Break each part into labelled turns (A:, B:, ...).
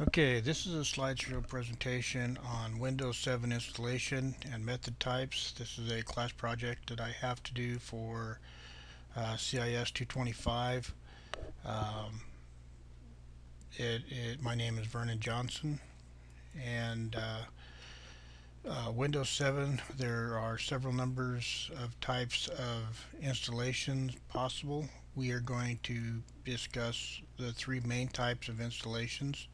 A: Okay, this is a slideshow presentation on Windows 7 installation and method types. This is a class project that I have to do for CIS 225. Um, my name is Vernon Johnson, and Windows 7, there are several numbers of types of installations possible. We are going to discuss the three main types of installations.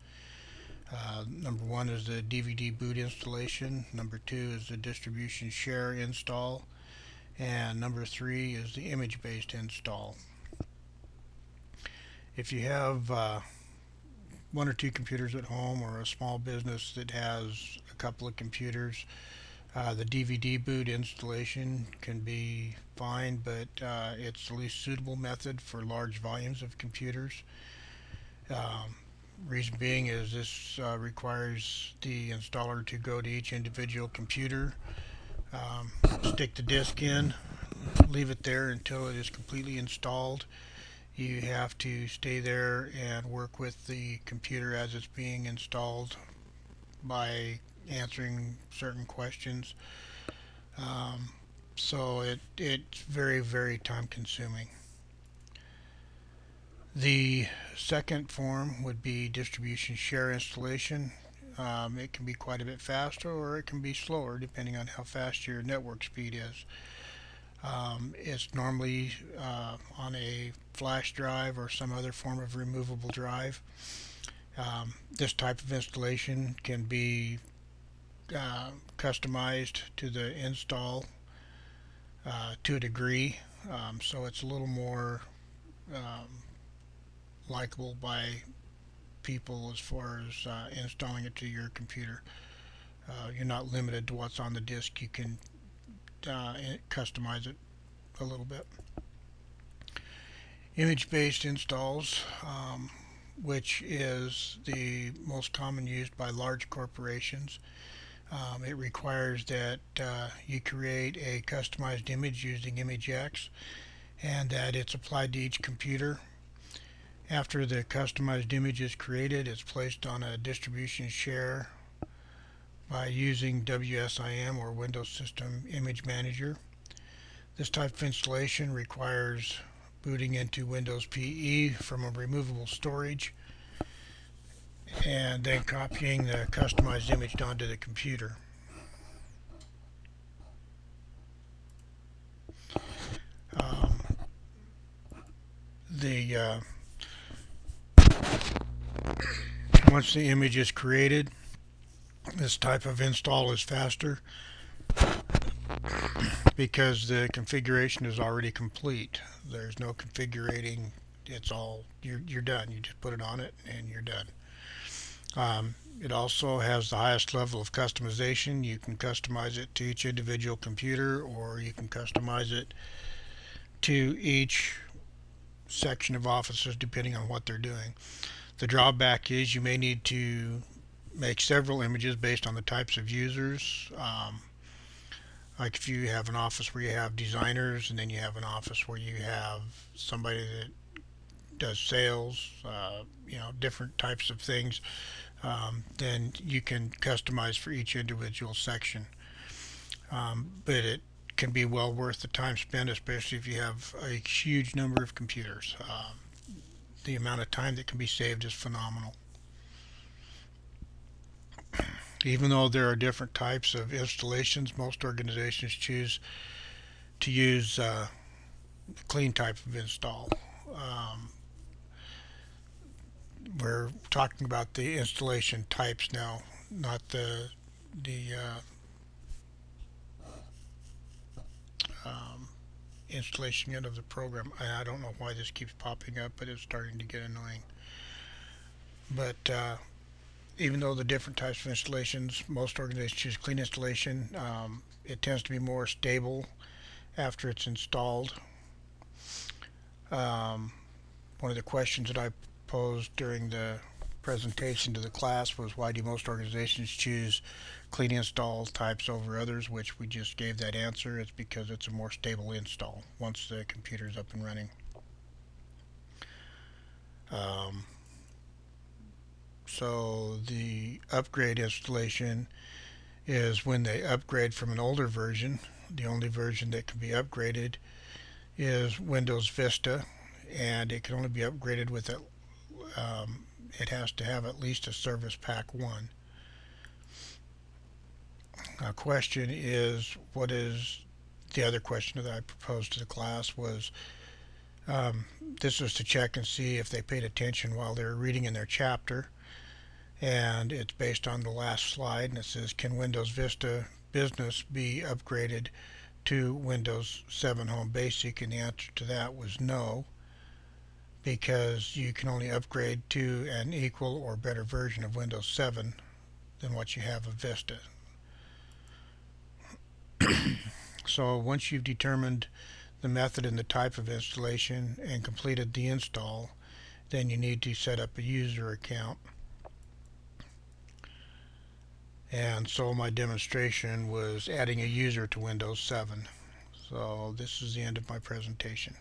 A: Number one is the DVD boot installation. Number two is the distribution share install. And number three is the image based install. If you have one or two computers at home or a small business that has a couple of computers, the DVD boot installation can be fine, but it's the least suitable method for large volumes of computers. Um, Reason being is this requires the installer to go to each individual computer, um, stick the disk in, leave it there until it is completely installed. You have to stay there and work with the computer as it's being installed by answering certain questions. Um, it's very time consuming. The second form would be distribution share installation. It can be quite a bit faster or it can be slower depending on how fast your network speed is. It's normally on a flash drive or some other form of removable drive. This type of installation can be customized to the install to a degree, so it's a little more um, likable by people as far as installing it to your computer. You're not limited to what's on the disk. You can customize it a little bit. Image-based installs, which is the most common used by large corporations. It requires that you create a customized image using ImageX and that it's applied to each computer. After the customized image is created, it's placed on a distribution share by using WSIM or Windows System Image Manager. This type of installation requires booting into Windows PE from a removable storage and then copying the customized image onto the computer. Um, the Once the image is created, this type of install is faster because the configuration is already complete. There's no configuring. It's all you're done. You just put it on it and you're done. It also has the highest level of customization. You can customize it to each individual computer, or you can customize it to each section of offices depending on what they're doing. The drawback is you may need to make several images based on the types of users. Like if you have an office where you have designers, and then you have an office where you have somebody that does sales, different types of things, then you can customize for each individual section. But it can be well worth the time spent, especially if you have a huge number of computers. The amount of time that can be saved is phenomenal. Even though there are different types of installations, most organizations choose to use the clean type of install. Um, we're talking about the installation types now, not the um, installation yet of the program. I don't know why this keeps popping up, but it's starting to get annoying. But even though the different types of installations, most organizations choose clean installation. It tends to be more stable after it's installed. Um, One of the questions that I posed during the presentation to the class was, why do most organizations choose clean install types over others, which we just gave that answer. It's because it's a more stable install once the computer is up and running. Um, So the upgrade installation is when they upgrade from an older version. The only version that can be upgraded is Windows Vista, and it can only be upgraded with it. It has to have at least a Service Pack 1. Question is, what is the other question that I proposed to the class was, this was to check and see if they paid attention while they were reading in their chapter, and it's based on the last slide, and it says, can Windows Vista Business be upgraded to Windows 7 Home Basic? And the answer to that was no, because you can only upgrade to an equal or better version of Windows 7 than what you have of Vista. So once you've determined the method and the type of installation and completed the install, then you need to set up a user account. And so my demonstration was adding a user to Windows 7. So this is the end of my presentation.